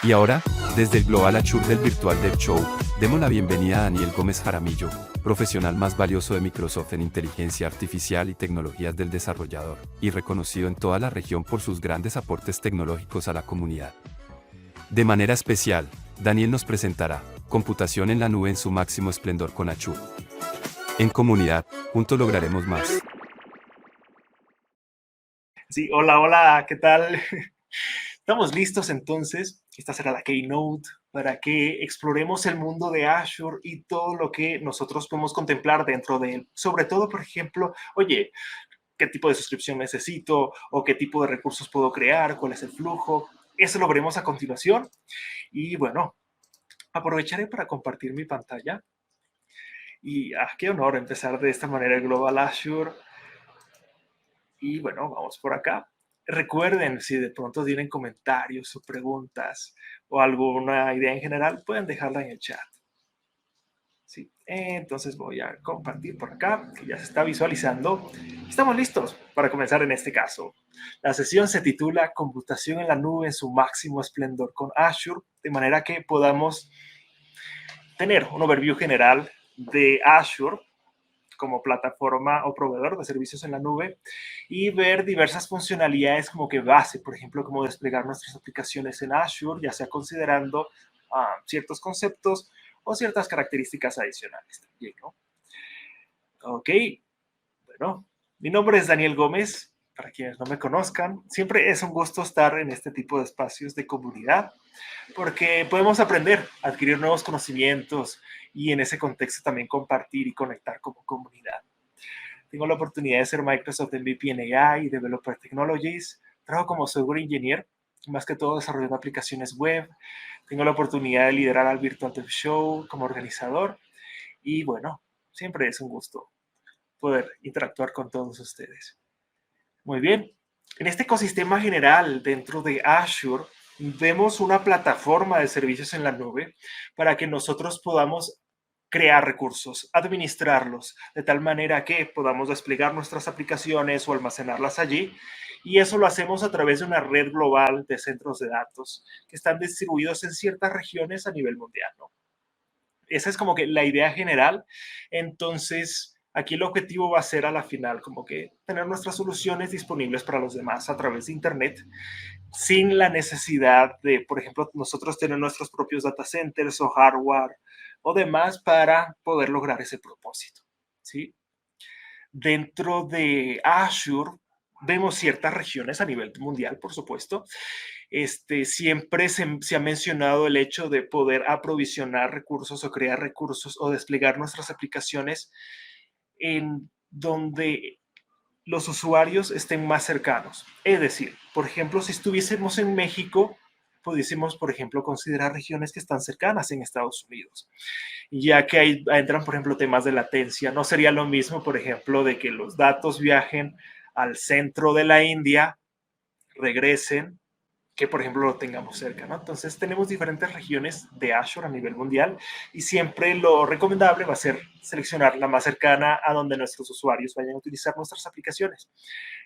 Y ahora, desde el Global Azure del Virtual Dev Show, demos la bienvenida a Daniel Gómez Jaramillo, profesional más valioso de Microsoft en inteligencia artificial y tecnologías del desarrollador, y reconocido en toda la región por sus grandes aportes tecnológicos a la comunidad. De manera especial, Daniel nos presentará computación en la nube en su máximo esplendor con Azure. En comunidad, juntos lograremos más. Sí, hola, hola, ¿qué tal? Estamos listos entonces. Esta será la Keynote para que exploremos el mundo de Azure y todo lo que nosotros podemos contemplar dentro de él. Sobre todo, por ejemplo, oye, ¿qué tipo de suscripción necesito? ¿O qué tipo de recursos puedo crear? ¿Cuál es el flujo? Eso lo veremos a continuación. Y bueno, aprovecharé para compartir mi pantalla. Y qué honor empezar de esta manera el Global Azure. Y bueno, vamos por acá. Recuerden, si de pronto tienen comentarios o preguntas o alguna idea en general, pueden dejarla en el chat. Sí, entonces voy a compartir por acá, que ya se está visualizando. Estamos listos para comenzar en este caso. La sesión se titula Computación en la nube en su máximo esplendor con Azure, de manera que podamos tener un overview general de Azure como plataforma o proveedor de servicios en la nube y ver diversas funcionalidades como que base, por ejemplo, cómo desplegar nuestras aplicaciones en Azure, ya sea considerando ciertos conceptos o ciertas características adicionales también, ¿no? Ok, bueno, mi nombre es Daniel Gómez. Para quienes no me conozcan, siempre es un gusto estar en este tipo de espacios de comunidad porque podemos aprender, adquirir nuevos conocimientos y en ese contexto también compartir y conectar como comunidad. Tengo la oportunidad de ser Microsoft MVP en AI y Developer Technologies. Trabajo como software engineer, más que todo desarrollando aplicaciones web. Tengo la oportunidad de liderar al Virtual Dev Show como organizador. Y bueno, siempre es un gusto poder interactuar con todos ustedes. Muy bien. En este ecosistema general dentro de Azure, vemos una plataforma de servicios en la nube para que nosotros podamos crear recursos, administrarlos, de tal manera que podamos desplegar nuestras aplicaciones o almacenarlas allí. Y eso lo hacemos a través de una red global de centros de datos que están distribuidos en ciertas regiones a nivel mundial, ¿no? Esa es como que la idea general. Entonces, aquí el objetivo va a ser a la final como que tener nuestras soluciones disponibles para los demás a través de Internet sin la necesidad de, por ejemplo, nosotros tener nuestros propios data centers o hardware o demás para poder lograr ese propósito, ¿sí? Dentro de Azure vemos ciertas regiones a nivel mundial, por supuesto. Siempre se ha mencionado el hecho de poder aprovisionar recursos o crear recursos o desplegar nuestras aplicaciones en donde los usuarios estén más cercanos. Es decir, por ejemplo, si estuviésemos en México, pudiésemos, por ejemplo, considerar regiones que están cercanas en Estados Unidos, ya que ahí entran, por ejemplo, temas de latencia. No sería lo mismo, por ejemplo, de que los datos viajen al centro de la India, regresen, que por ejemplo lo tengamos cerca, ¿no? Entonces tenemos diferentes regiones de Azure a nivel mundial y siempre lo recomendable va a ser seleccionar la más cercana a donde nuestros usuarios vayan a utilizar nuestras aplicaciones.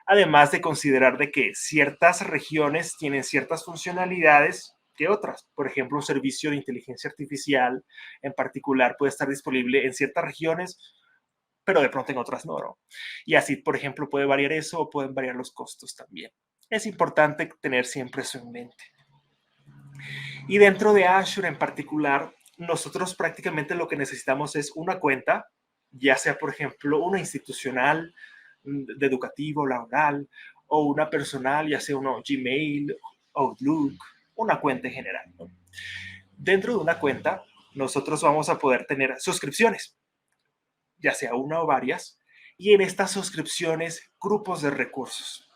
Además de considerar de que ciertas regiones tienen ciertas funcionalidades que otras. Por ejemplo, un servicio de inteligencia artificial en particular puede estar disponible en ciertas regiones, pero de pronto en otras no, ¿no? Y así, por ejemplo, puede variar eso o pueden variar los costos también. Es importante tener siempre eso en mente. Y dentro de Azure en particular, nosotros prácticamente lo que necesitamos es una cuenta, ya sea, por ejemplo, una institucional, de educativo, laboral, o una personal, ya sea uno Gmail, Outlook, una cuenta en general, ¿no? Dentro de una cuenta, nosotros vamos a poder tener suscripciones, ya sea una o varias, y en estas suscripciones, grupos de recursos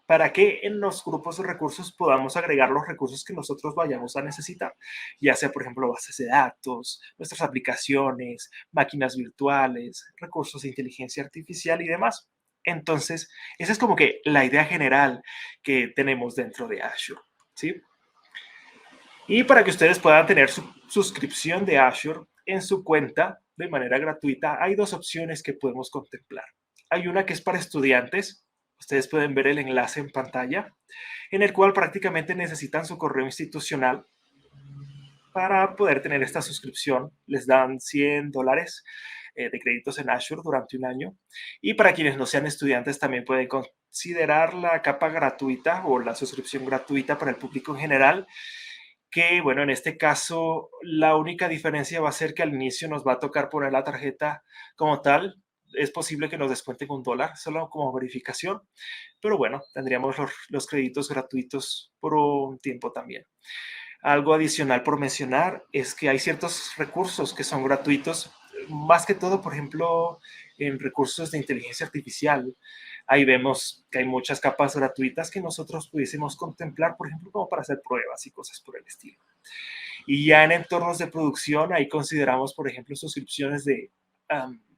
para que en los grupos de recursos podamos agregar los recursos que nosotros vayamos a necesitar, ya sea, por ejemplo, bases de datos, nuestras aplicaciones, máquinas virtuales, recursos de inteligencia artificial y demás. Entonces, esa es como que la idea general que tenemos dentro de Azure, ¿sí? Y para que ustedes puedan tener su suscripción de Azure en su cuenta de manera gratuita, hay dos opciones que podemos contemplar. Hay una que es para estudiantes. Ustedes pueden ver el enlace en pantalla, en el cual prácticamente necesitan su correo institucional. para poder tener esta suscripción. Les dan $100 de créditos en Azure durante un año. Y para quienes no sean estudiantes, también pueden considerar la capa gratuita o la suscripción gratuita para el público en general, que bueno, en este caso la única diferencia va a ser que al inicio nos va a tocar poner la tarjeta como tal. Es posible que nos descuenten $1 solo como verificación, pero bueno, tendríamos los créditos gratuitos por un tiempo también. Algo adicional por mencionar es que hay ciertos recursos que son gratuitos, más que todo, por ejemplo, en recursos de inteligencia artificial. Ahí vemos que hay muchas capas gratuitas que nosotros pudiésemos contemplar, por ejemplo, como para hacer pruebas y cosas por el estilo. Y ya en entornos de producción, ahí consideramos, por ejemplo, suscripciones de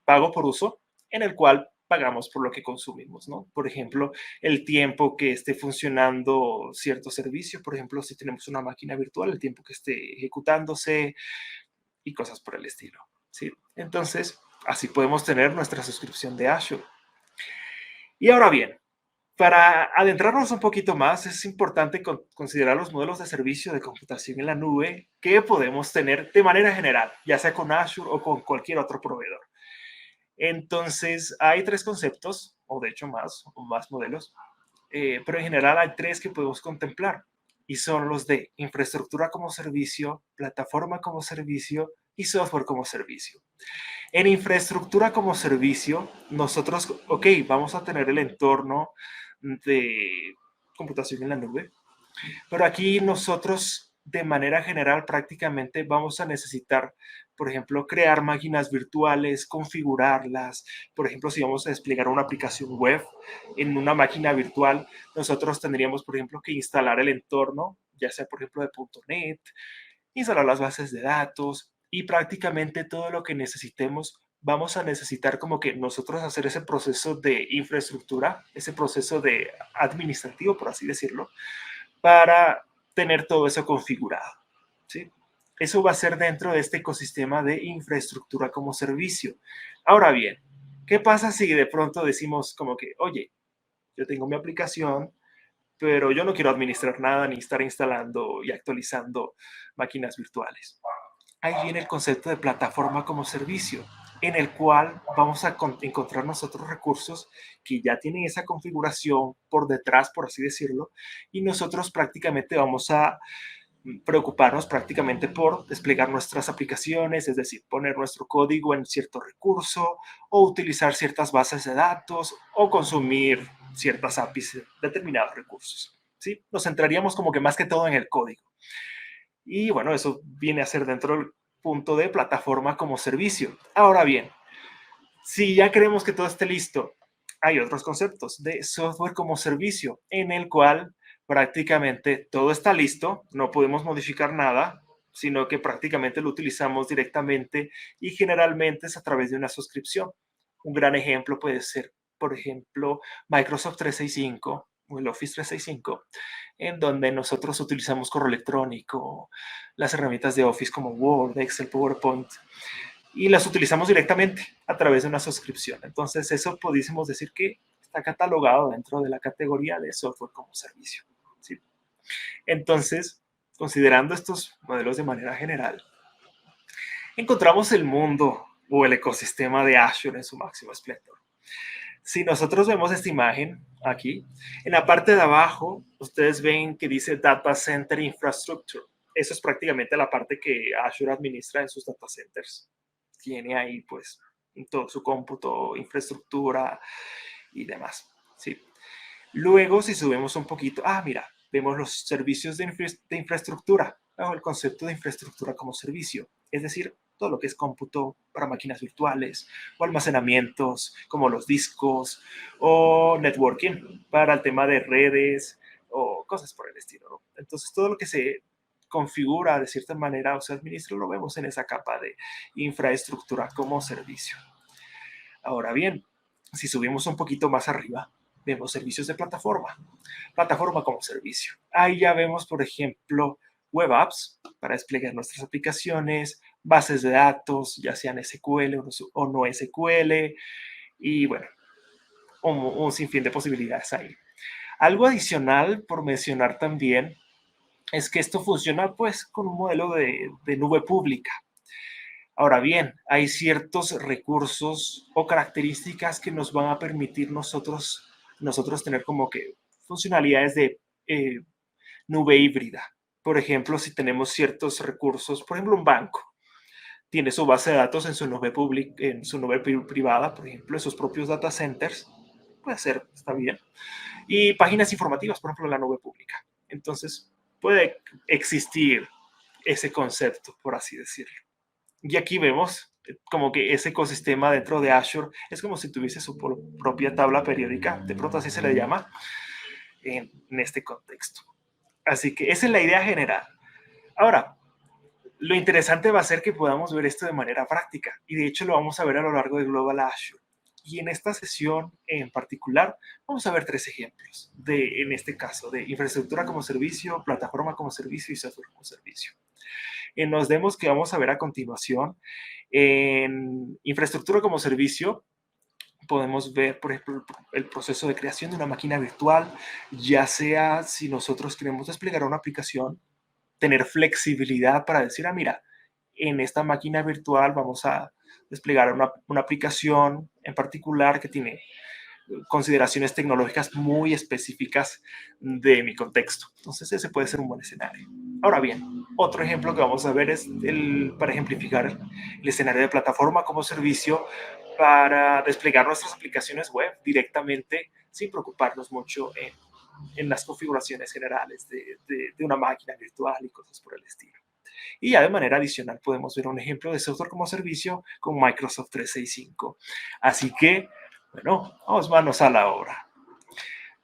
pago por uso, en el cual pagamos por lo que consumimos, ¿no? Por ejemplo, el tiempo que esté funcionando cierto servicio, por ejemplo, si tenemos una máquina virtual, el tiempo que esté ejecutándose y cosas por el estilo, ¿sí? Entonces, así podemos tener nuestra suscripción de Azure. Y ahora bien, para adentrarnos un poquito más, es importante considerar los modelos de servicio de computación en la nube que podemos tener de manera general, ya sea con Azure o con cualquier otro proveedor. Entonces, hay tres conceptos, o de hecho más, o más modelos, pero en general hay tres que podemos contemplar, y son los de infraestructura como servicio, plataforma como servicio y software como servicio. En infraestructura como servicio, nosotros, ok, vamos a tener el entorno de computación en la nube, pero aquí nosotros de manera general prácticamente vamos a necesitar, por ejemplo, crear máquinas virtuales, configurarlas. Por ejemplo, si vamos a desplegar una aplicación web en una máquina virtual, nosotros tendríamos, por ejemplo, que instalar el entorno, ya sea, por ejemplo, de .NET, instalar las bases de datos y prácticamente todo lo que necesitemos. Vamos a necesitar como que nosotros hacer ese proceso de infraestructura, ese proceso de administrativo, por así decirlo, para tener todo eso configurado, ¿sí? Eso va a ser dentro de este ecosistema de infraestructura como servicio. Ahora bien, ¿qué pasa si de pronto decimos como que, oye, yo tengo mi aplicación, pero yo no quiero administrar nada ni estar instalando y actualizando máquinas virtuales? Ahí viene el concepto de plataforma como servicio, en el cual vamos a encontrar nosotros recursos que ya tienen esa configuración por detrás, por así decirlo, y nosotros prácticamente vamos a preocuparnos prácticamente por desplegar nuestras aplicaciones, es decir, poner nuestro código en cierto recurso o utilizar ciertas bases de datos o consumir ciertas APIs de determinados recursos, ¿sí? Nos centraríamos como que más que todo en el código. Y bueno, eso viene a ser dentro del punto de plataforma como servicio. Ahora bien, si ya creemos que todo esté listo, hay otros conceptos de software como servicio, en el cual prácticamente todo está listo, no podemos modificar nada, sino que prácticamente lo utilizamos directamente y generalmente es a través de una suscripción. Un gran ejemplo puede ser, por ejemplo, Microsoft 365 o el Office 365, en donde nosotros utilizamos correo electrónico, las herramientas de Office como Word, Excel, PowerPoint, y las utilizamos directamente a través de una suscripción. Entonces, eso pudiésemos decir que está catalogado dentro de la categoría de software como servicio, ¿sí? Entonces, considerando estos modelos de manera general, encontramos el mundo o el ecosistema de Azure en su máximo esplendor. Si nosotros vemos esta imagen aquí, en la parte de abajo, ustedes ven que dice Data Center Infrastructure. Eso es prácticamente la parte que Azure administra en sus data centers. Tiene ahí, pues, todo su cómputo, infraestructura y demás, ¿sí? Luego, si subimos un poquito, mira, vemos los servicios de infraestructura, bajo el concepto de infraestructura como servicio, es decir, todo lo que es cómputo para máquinas virtuales o almacenamientos como los discos o networking para el tema de redes o cosas por el estilo, ¿no? Entonces, todo lo que se configura de cierta manera o se administra lo vemos en esa capa de infraestructura como servicio. Ahora bien, si subimos un poquito más arriba, vemos servicios de plataforma, plataforma como servicio. Ahí ya vemos, por ejemplo, web apps para desplegar nuestras aplicaciones, bases de datos, ya sean SQL o no SQL, y bueno, un sinfín de posibilidades ahí. Algo adicional por mencionar también es que esto funciona pues con un modelo de nube pública. Ahora bien, hay ciertos recursos o características que nos van a permitir nosotros tener como que funcionalidades de nube híbrida. Por ejemplo, si tenemos ciertos recursos, por ejemplo, un banco tiene su base de datos en su nube pública, en su nube privada, por ejemplo, en sus propios data centers, puede ser, está bien. Y páginas informativas, por ejemplo, en la nube pública. Entonces, puede existir ese concepto, por así decirlo. Y aquí vemos como que ese ecosistema dentro de Azure es como si tuviese su propia tabla periódica, de pronto así se le llama en este contexto. Así que esa es la idea general. Ahora, lo interesante va a ser que podamos ver esto de manera práctica y de hecho lo vamos a ver a lo largo de Global Azure. Y en esta sesión en particular vamos a ver 3 ejemplos en este caso, de infraestructura como servicio, plataforma como servicio y software como servicio. En los demos que vamos a ver a continuación, en infraestructura como servicio, podemos ver, por ejemplo, el proceso de creación de una máquina virtual, ya sea si nosotros queremos desplegar una aplicación, tener flexibilidad para decir, mira, en esta máquina virtual vamos a desplegar una aplicación en particular que tiene consideraciones tecnológicas muy específicas de mi contexto. Entonces ese puede ser un buen escenario. Ahora bien, otro ejemplo que vamos a ver es para ejemplificar el escenario de plataforma como servicio para desplegar nuestras aplicaciones web directamente sin preocuparnos mucho en las configuraciones generales de una máquina virtual y cosas por el estilo. Y ya de manera adicional podemos ver un ejemplo de software como servicio con Microsoft 365. Así que, bueno, vamos manos a la obra.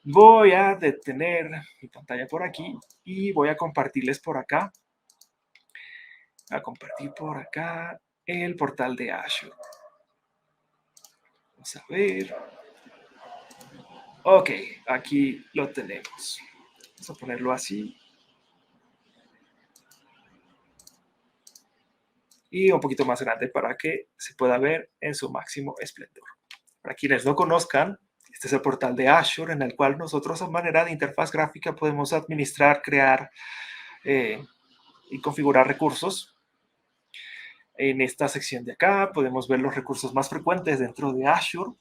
Voy a detener mi pantalla por aquí y voy a compartirles por acá, a compartir por acá el portal de Azure. Vamos a ver. Ok, aquí lo tenemos. Vamos a ponerlo así. Y un poquito más grande para que se pueda ver en su máximo esplendor. Para quienes no conozcan, este es el portal de Azure en el cual nosotros a manera de interfaz gráfica podemos administrar, crear y configurar recursos. En esta sección de acá podemos ver los recursos más frecuentes dentro de Azure.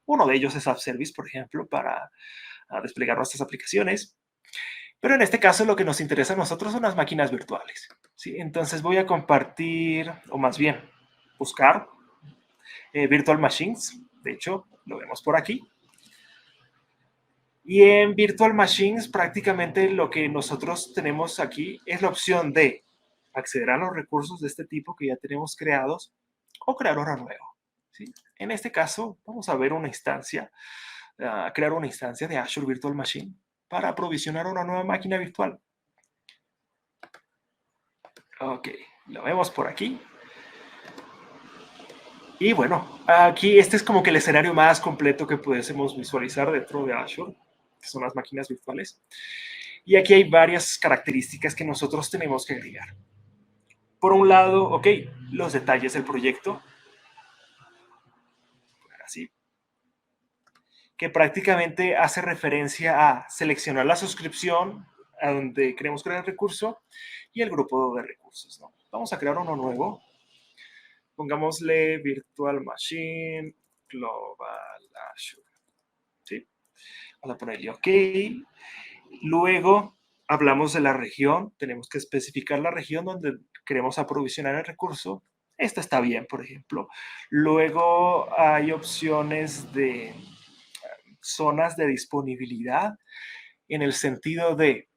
Uno de ellos es App Service, por ejemplo, para desplegar nuestras aplicaciones. Pero en este caso lo que nos interesa a nosotros son las máquinas virtuales. ¿Sí? Entonces voy a compartir, o más bien buscar Virtual Machines. De hecho, lo vemos por aquí. Y en Virtual Machines prácticamente lo que nosotros tenemos aquí es la opción de acceder a los recursos de este tipo que ya tenemos creados o crear uno nuevo. ¿Sí? En este caso vamos a ver una instancia, crear una instancia de Azure Virtual Machine para aprovisionar una nueva máquina virtual. Ok, lo vemos por aquí. Y bueno, aquí este es como que el escenario más completo que pudiésemos visualizar dentro de Azure, que son las máquinas virtuales. Y aquí hay varias características que nosotros tenemos que agregar. Por un lado, ok, los detalles del proyecto. Así. Que prácticamente hace referencia a seleccionar la suscripción a donde queremos crear el recurso y el grupo de recursos, ¿no? Vamos a crear uno nuevo. Pongámosle Virtual Machine Global Azure. ¿Sí? Vamos a ponerle OK. Luego hablamos de la región. Tenemos que especificar la región donde queremos aprovisionar el recurso. Esta está bien, por ejemplo. Luego hay opciones de zonas de disponibilidad en el sentido de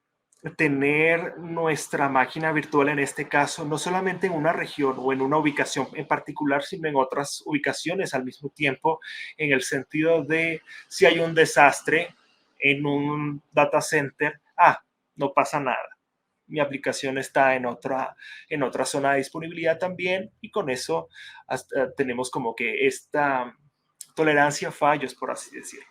tener nuestra máquina virtual, en este caso, no solamente en una región o en una ubicación en particular, sino en otras ubicaciones al mismo tiempo, en el sentido de si hay un desastre en un data center, no pasa nada. Mi aplicación está en otra zona de disponibilidad también y con eso tenemos como que esta tolerancia a fallos, por así decirlo.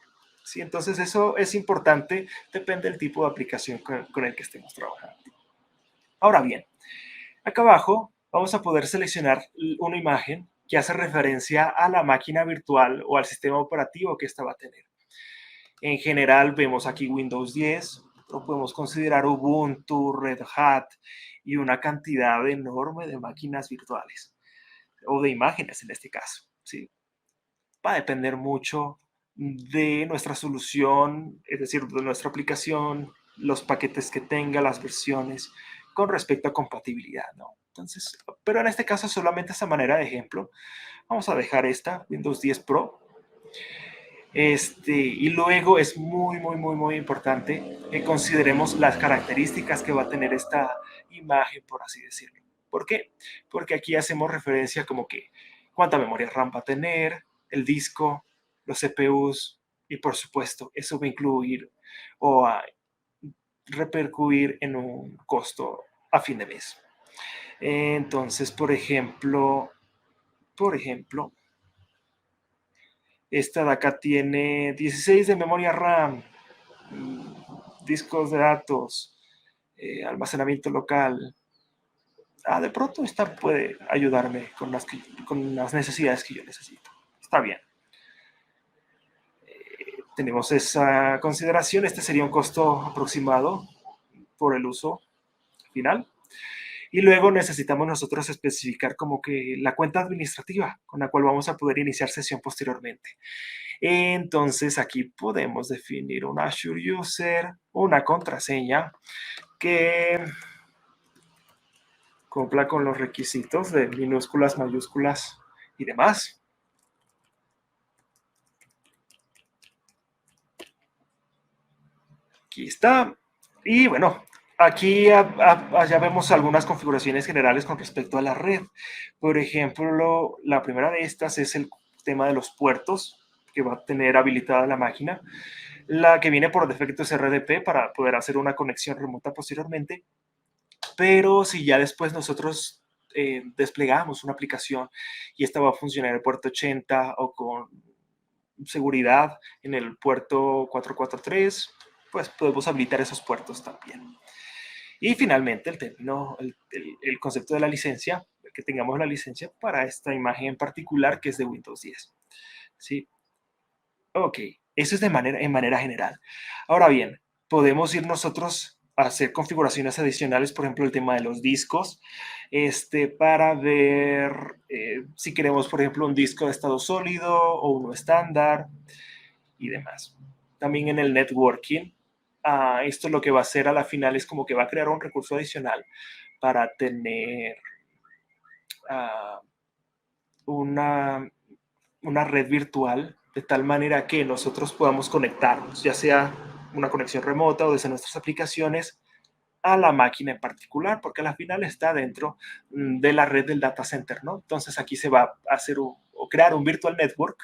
¿Sí? Entonces eso es importante, depende del tipo de aplicación con el que estemos trabajando. Ahora bien, acá abajo vamos a poder seleccionar una imagen que hace referencia a la máquina virtual o al sistema operativo que esta va a tener. En general vemos aquí Windows 10, pero podemos considerar Ubuntu, Red Hat y una cantidad enorme de máquinas virtuales o de imágenes en este caso, ¿sí? Va a depender mucho de nuestra solución, es decir, de nuestra aplicación, los paquetes que tenga, las versiones, con respecto a compatibilidad, ¿no? Entonces, pero en este caso solamente esa manera de ejemplo. Vamos a dejar esta, Windows 10 Pro. Y luego es muy importante que consideremos las características que va a tener esta imagen, por así decirlo. ¿Por qué? Porque aquí hacemos referencia como que cuánta memoria RAM va a tener, el disco, los CPUs y por supuesto eso va a incluir o a repercutir en un costo a fin de mes. Entonces, por ejemplo, esta de acá tiene 16 de memoria RAM, discos de datos, almacenamiento local. De pronto esta puede ayudarme con las necesidades que yo necesito. Está bien. Tenemos esa consideración. Este sería un costo aproximado por el uso final. Y luego necesitamos nosotros especificar como que la cuenta administrativa con la cual vamos a poder iniciar sesión posteriormente. Entonces aquí podemos definir un Azure User, una contraseña que cumpla con los requisitos de minúsculas, mayúsculas y demás. Aquí está. Y bueno, aquí ya vemos algunas configuraciones generales con respecto a la red. Por ejemplo, la primera de estas es el tema de los puertos que va a tener habilitada la máquina. La que viene por defecto es RDP para poder hacer una conexión remota posteriormente. Pero si ya después nosotros desplegamos una aplicación y esta va a funcionar en el puerto 80 o con seguridad en el puerto 443, pues podemos habilitar esos puertos también. Y finalmente el concepto de la licencia, que tengamos la licencia para esta imagen en particular que es de Windows 10. ¿Sí? Ok, eso es en manera general. Ahora bien, podemos ir nosotros a hacer configuraciones adicionales, por ejemplo, el tema de los discos, para ver si queremos, por ejemplo, un disco de estado sólido o uno estándar y demás. También en el networking, esto lo que va a hacer a la final es como que va a crear un recurso adicional para tener una red virtual de tal manera que nosotros podamos conectarnos, ya sea una conexión remota o desde nuestras aplicaciones, a la máquina en particular, porque a la final está dentro de la red del data center, ¿no? Entonces aquí se va a hacer o crear un virtual network,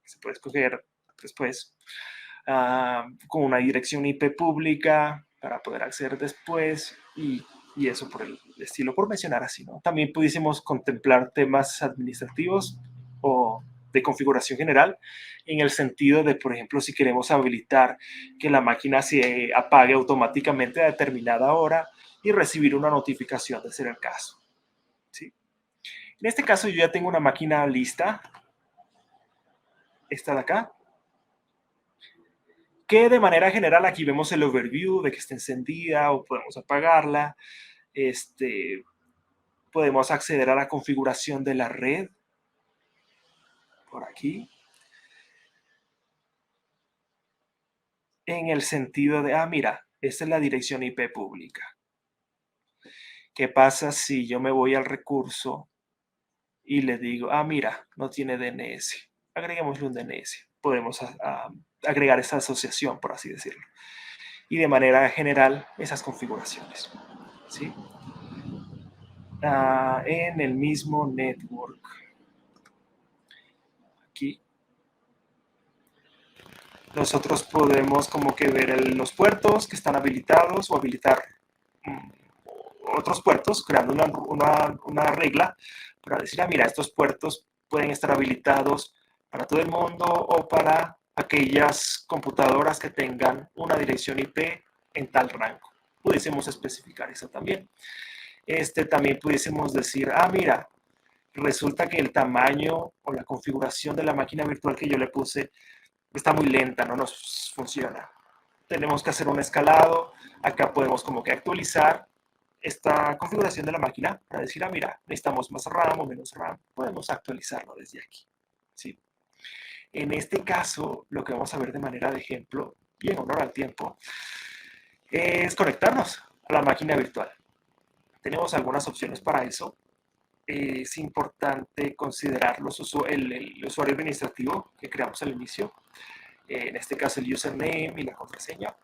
que se puede escoger después, con una dirección IP pública para poder acceder después y eso por el estilo, por mencionar así, ¿no? También pudiésemos contemplar temas administrativos o de configuración general, en el sentido de, por ejemplo, si queremos habilitar que la máquina se apague automáticamente a determinada hora y recibir una notificación de ser el caso. ¿Sí? En este caso yo ya tengo una máquina lista, esta de acá, que de manera general aquí vemos el overview de que está encendida o podemos apagarla. Podemos acceder a la configuración de la red por aquí. En el sentido de, mira, esta es la dirección IP pública. ¿Qué pasa si yo me voy al recurso y le digo, mira, no tiene DNS? Agreguémosle un DNS. Podemos agregar esa asociación, por así decirlo. Y de manera general, esas configuraciones. ¿Sí? En el mismo network. Aquí. Nosotros podemos como que ver los puertos que están habilitados o habilitar otros puertos, creando una regla para decir, mira, estos puertos pueden estar habilitados para todo el mundo o para aquellas computadoras que tengan una dirección IP en tal rango. Pudiésemos especificar eso también. También pudiésemos decir, mira, resulta que el tamaño o la configuración de la máquina virtual que yo le puse está muy lenta, no nos funciona. tenemos que hacer un escalado. Acá podemos como que actualizar esta configuración de la máquina para decir, mira, necesitamos más RAM o menos RAM. Podemos actualizarlo desde aquí, ¿sí? En este caso, lo que vamos a ver de manera de ejemplo, y en honor al tiempo, es conectarnos a la máquina virtual. Tenemos algunas opciones para eso. Es importante considerar el usuario administrativo que creamos al inicio, en este caso el username y la contraseña.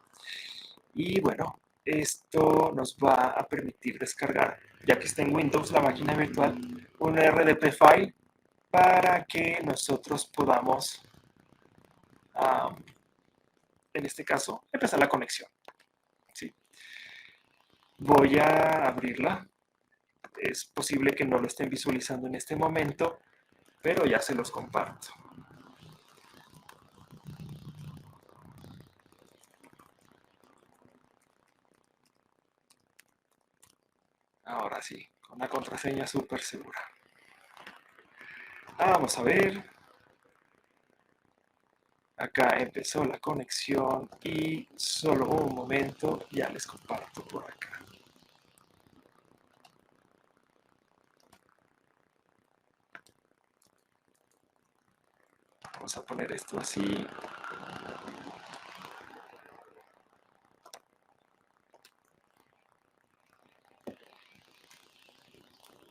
Y bueno, esto nos va a permitir descargar, ya que está en Windows la máquina virtual, un RDP file para que nosotros podamos, en este caso, empezar la conexión. ¿Sí? Voy a abrirla. Es posible que no lo estén visualizando en este momento, pero ya se los comparto. Ahora sí, con una contraseña súper segura. Vamos a ver. Acá empezó la conexión y solo un momento, ya les comparto por acá. Vamos a poner esto así.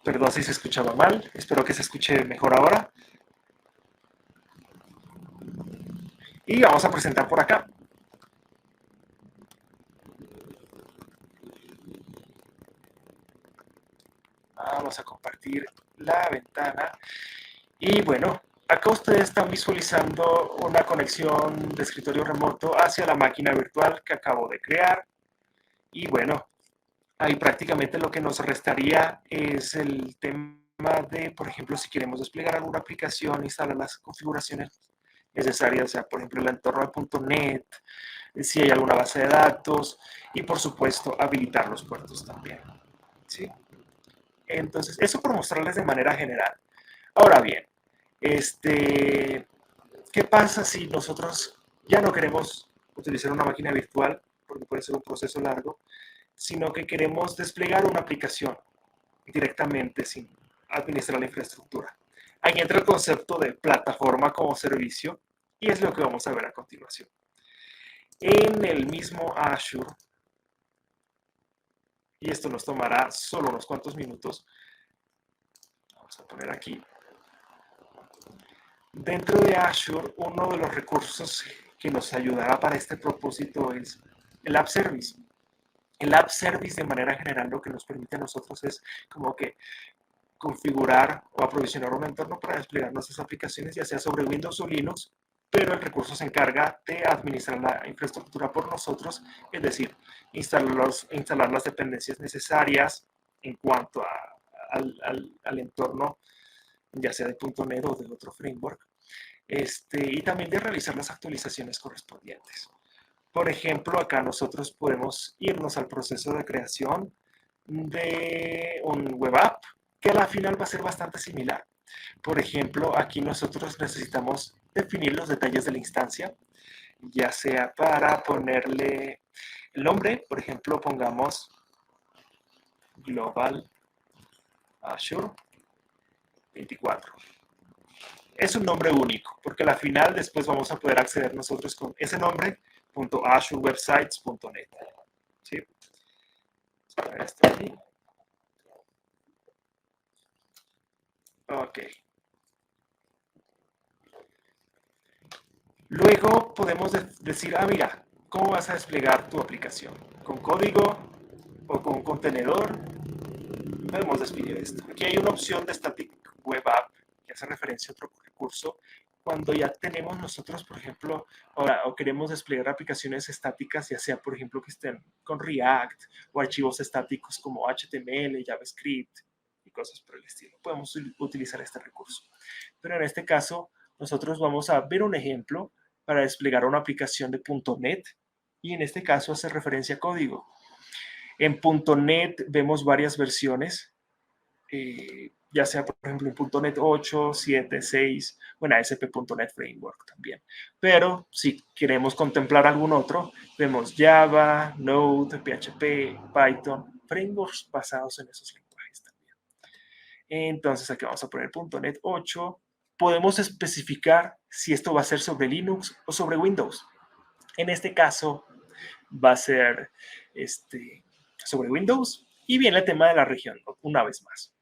Perdón si se escuchaba mal, espero que se escuche mejor ahora. Y vamos a presentar por acá. Vamos a compartir la ventana. Y bueno, acá ustedes están visualizando una conexión de escritorio remoto hacia la máquina virtual que acabo de crear. Y bueno, ahí prácticamente lo que nos restaría es el tema de, por ejemplo, si queremos desplegar alguna aplicación, instalar las configuraciones necesarias, o sea, por ejemplo, el entorno de .NET, si hay alguna base de datos y, por supuesto, habilitar los puertos también. ¿Sí? Entonces, eso por mostrarles de manera general. Ahora bien, ¿qué pasa si nosotros ya no queremos utilizar una máquina virtual, porque puede ser un proceso largo, sino que queremos desplegar una aplicación directamente sin administrar la infraestructura? Ahí entra el concepto de plataforma como servicio y es lo que vamos a ver a continuación. En el mismo Azure, y esto nos tomará solo unos cuantos minutos, vamos a poner aquí. Dentro de Azure, uno de los recursos que nos ayudará para este propósito es el App Service. El App Service, de manera general, lo que nos permite a nosotros es como que configurar o aprovisionar un entorno para desplegar nuestras aplicaciones, ya sea sobre Windows o Linux, pero el recurso se encarga de administrar la infraestructura por nosotros, es decir, instalar las dependencias necesarias en cuanto al entorno, ya sea de .NET o de otro framework, y también de realizar las actualizaciones correspondientes. Por ejemplo, acá nosotros podemos irnos al proceso de creación de un web app, que a la final va a ser bastante similar. Por ejemplo, aquí nosotros necesitamos definir los detalles de la instancia, ya sea para ponerle el nombre, por ejemplo, pongamos Global Azure 24. Es un nombre único, porque a la final después vamos a poder acceder nosotros con ese nombre, .azurewebsites.net. ¿Sí? Vamos a poner esto aquí. Ok. Luego podemos decir, mira, ¿cómo vas a desplegar tu aplicación? ¿Con código o con un contenedor? Podemos despedir esto. Aquí hay una opción de Static Web App que hace referencia a otro recurso. Cuando ya tenemos nosotros, por ejemplo, o queremos desplegar aplicaciones estáticas, ya sea, por ejemplo, que estén con React o archivos estáticos como HTML, JavaScript y cosas por el estilo, podemos utilizar este recurso. Pero en este caso, nosotros vamos a ver un ejemplo para desplegar una aplicación de .NET y en este caso hace referencia a código. En .NET vemos varias versiones. ya sea, por ejemplo, en .NET 8, 7, 6, o en ASP.NET Framework también. Pero si queremos contemplar algún otro, vemos Java, Node, PHP, Python, frameworks basados en esos lenguajes también. Entonces aquí vamos a poner .NET 8. Podemos especificar si esto va a ser sobre Linux o sobre Windows. En este caso va a ser sobre Windows y viene el tema de la región una vez más.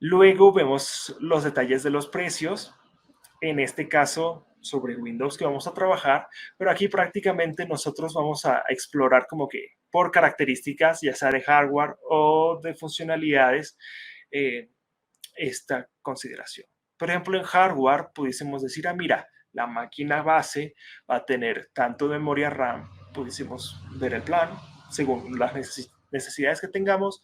Luego vemos los detalles de los precios, en este caso sobre Windows que vamos a trabajar, pero aquí prácticamente nosotros vamos a explorar como que por características, ya sea de hardware o de funcionalidades, esta consideración. Por ejemplo, en hardware pudiésemos decir, mira, la máquina base va a tener tanto de memoria RAM, pudiésemos ver el plan según las necesidades que tengamos.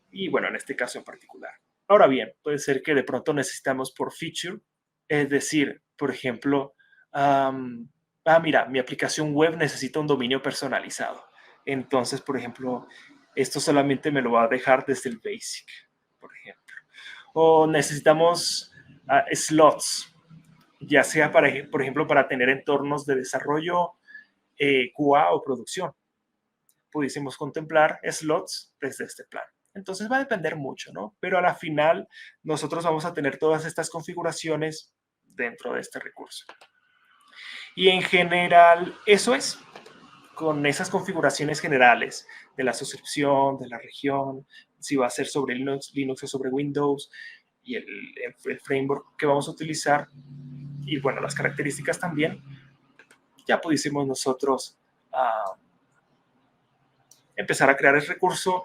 Y bueno, en este caso en particular. Ahora bien, puede ser que de pronto necesitamos por feature, es decir, por ejemplo, mira, mi aplicación web necesita un dominio personalizado. Entonces, por ejemplo, esto solamente me lo va a dejar desde el basic, por ejemplo. O necesitamos slots, ya sea para, por ejemplo, para tener entornos de desarrollo, QA o producción. Pudiésemos contemplar slots desde este plan. Entonces va a depender mucho, ¿no? Pero a la final nosotros vamos a tener todas estas configuraciones dentro de este recurso. Y en general, eso es. Con esas configuraciones generales de la suscripción, de la región, si va a ser sobre Linux o sobre Windows, y el framework que vamos a utilizar, y bueno, las características también, ya pudiésemos nosotros empezar a crear el recurso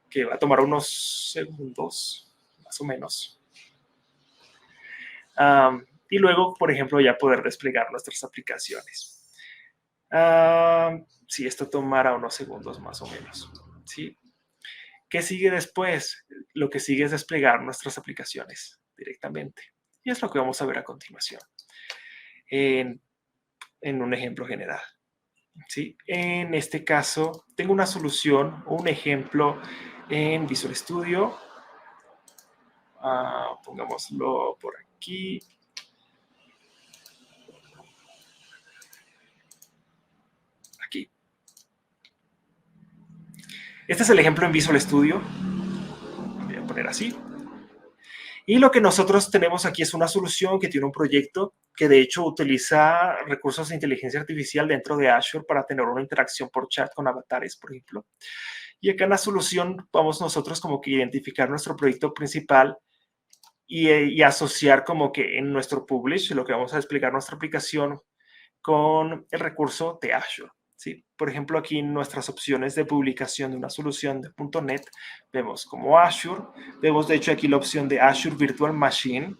que va a tomar unos segundos, más o menos. Y luego, por ejemplo, ya poder desplegar nuestras aplicaciones. Si esto tomara unos segundos más o menos. ¿Sí? ¿Qué sigue después? Lo que sigue es desplegar nuestras aplicaciones directamente. Y es lo que vamos a ver a continuación en un ejemplo general. ¿Sí? En este caso, tengo una solución o un ejemplo en Visual Studio. Pongámoslo por aquí. Aquí. Este es el ejemplo en Visual Studio. Voy a poner así. Y lo que nosotros tenemos aquí es una solución que tiene un proyecto que de hecho utiliza recursos de inteligencia artificial dentro de Azure para tener una interacción por chat con avatares, por ejemplo. Y acá en la solución vamos nosotros como que identificar nuestro proyecto principal y asociar como que en nuestro publish, lo que vamos a desplegar nuestra aplicación con el recurso de Azure. ¿Sí? Por ejemplo, aquí en nuestras opciones de publicación de una solución de .NET, vemos como Azure, vemos de hecho aquí la opción de Azure Virtual Machine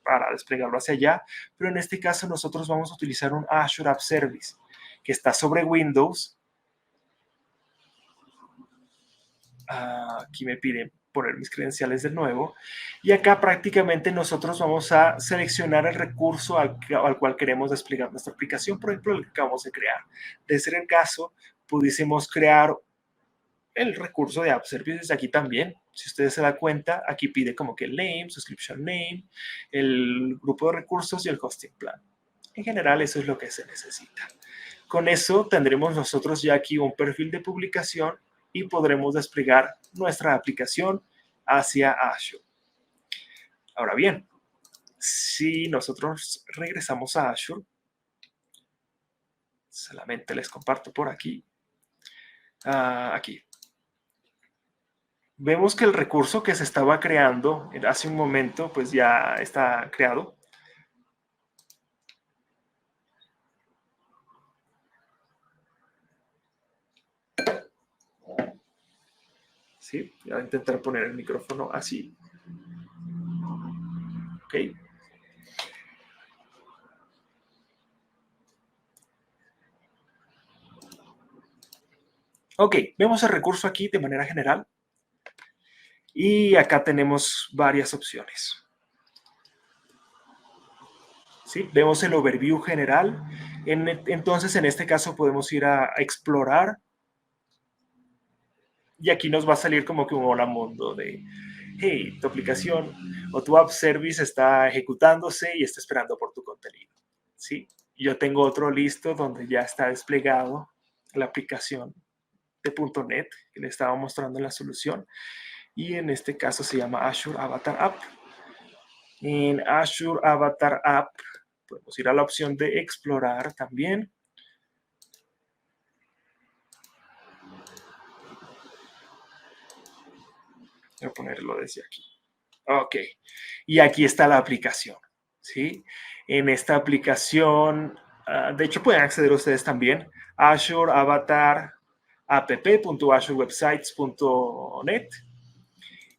para desplegarlo hacia allá, pero en este caso nosotros vamos a utilizar un Azure App Service que está sobre Windows. Aquí me pide poner mis credenciales de nuevo. Y acá prácticamente nosotros vamos a seleccionar el recurso al cual queremos desplegar nuestra aplicación, por ejemplo, el que acabamos de crear. De ser el caso, pudiésemos crear el recurso de App Services aquí también. Si ustedes se dan cuenta, aquí pide como que el name, subscription name, el grupo de recursos y el hosting plan. En general, eso es lo que se necesita. Con eso tendremos nosotros ya aquí un perfil de publicación y podremos desplegar nuestra aplicación hacia Azure. Ahora bien, si nosotros regresamos a Azure, solamente les comparto por aquí, aquí. Vemos que el recurso que se estaba creando hace un momento, pues ya está creado. ¿Sí? Voy a intentar poner el micrófono así. Ok. Ok, vemos el recurso aquí de manera general. Y acá tenemos varias opciones. ¿Sí? Vemos el overview general. Entonces, en este caso podemos ir a explorar Y aquí nos va a salir como que un hola mundo de, hey, tu aplicación o tu app service está ejecutándose y está esperando por tu contenido. ¿Sí? Yo tengo otro listo donde ya está desplegado la aplicación de .NET que le estaba mostrando en la solución. Y en este caso se llama Azure Avatar App. En Azure Avatar App podemos ir a la opción de explorar también. Voy a ponerlo desde aquí. Ok. Y aquí está la aplicación. ¿Sí? En esta aplicación, de hecho pueden acceder ustedes también. Azure Avatar app.azurewebsites.net.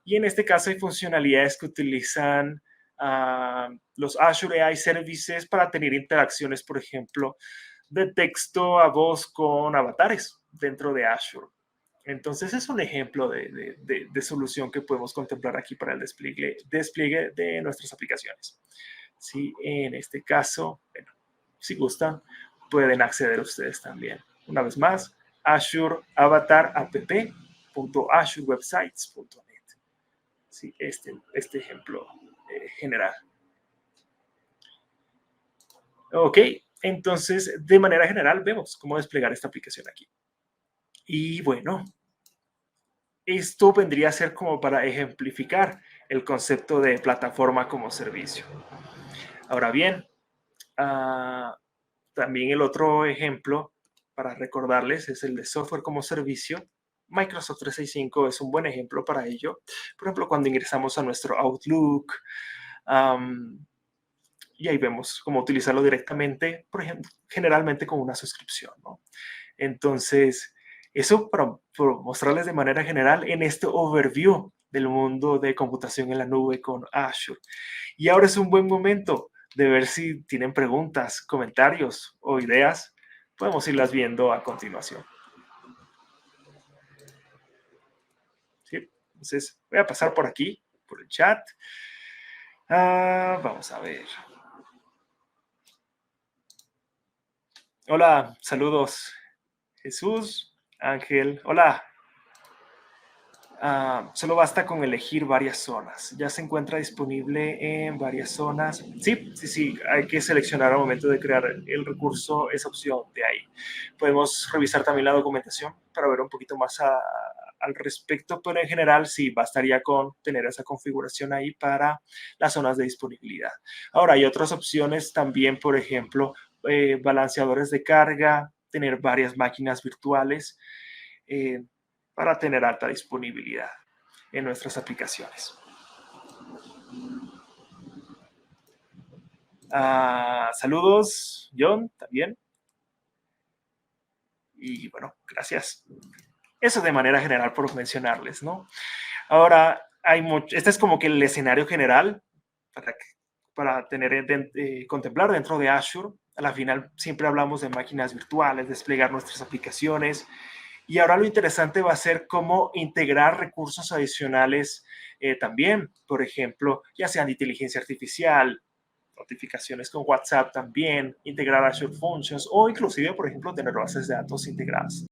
Y en este caso hay funcionalidades que utilizan los Azure AI Services para tener interacciones, por ejemplo, de texto a voz con avatares dentro de Azure. Entonces es un ejemplo de solución que podemos contemplar aquí para el despliegue de nuestras aplicaciones. Sí, en este caso, bueno, si gustan, pueden acceder ustedes también. Una vez más, Azure Avatar app.azurewebsites.net. Sí, este ejemplo general. Ok, entonces de manera general vemos cómo desplegar esta aplicación aquí. Y bueno, esto vendría a ser como para ejemplificar el concepto de plataforma como servicio. Ahora bien, también el otro ejemplo para recordarles es el de software como servicio. Microsoft 365 es un buen ejemplo para ello. Por ejemplo, cuando ingresamos a nuestro Outlook, y ahí vemos cómo utilizarlo directamente, por ejemplo, generalmente con una suscripción, ¿no? Entonces, eso para mostrarles de manera general en este overview del mundo de computación en la nube con Azure. Y ahora es un buen momento de ver si tienen preguntas, comentarios o ideas. Podemos irlas viendo a continuación. ¿Sí? Entonces, voy a pasar por aquí, por el chat. Vamos a ver. Hola, saludos. Jesús, Ángel, hola. Solo basta con elegir varias zonas. Ya se encuentra disponible en varias zonas. Sí, hay que seleccionar al momento de crear el recurso esa opción de ahí. Podemos revisar también la documentación para ver un poquito más al respecto, pero en general sí, bastaría con tener esa configuración ahí para las zonas de disponibilidad. Ahora, hay otras opciones también, por ejemplo, balanceadores de carga, tener varias máquinas virtuales. Para tener alta disponibilidad en nuestras aplicaciones. Saludos, John, también. Y bueno, gracias. Eso de manera general por mencionarles, ¿no? Ahora, este es como que el escenario general para contemplar dentro de Azure. A la final siempre hablamos de máquinas virtuales, desplegar nuestras aplicaciones. Y ahora lo interesante va a ser cómo integrar recursos adicionales también, por ejemplo, ya sean de inteligencia artificial, notificaciones con WhatsApp también, integrar Azure Functions o inclusive, por ejemplo, tener bases de datos integradas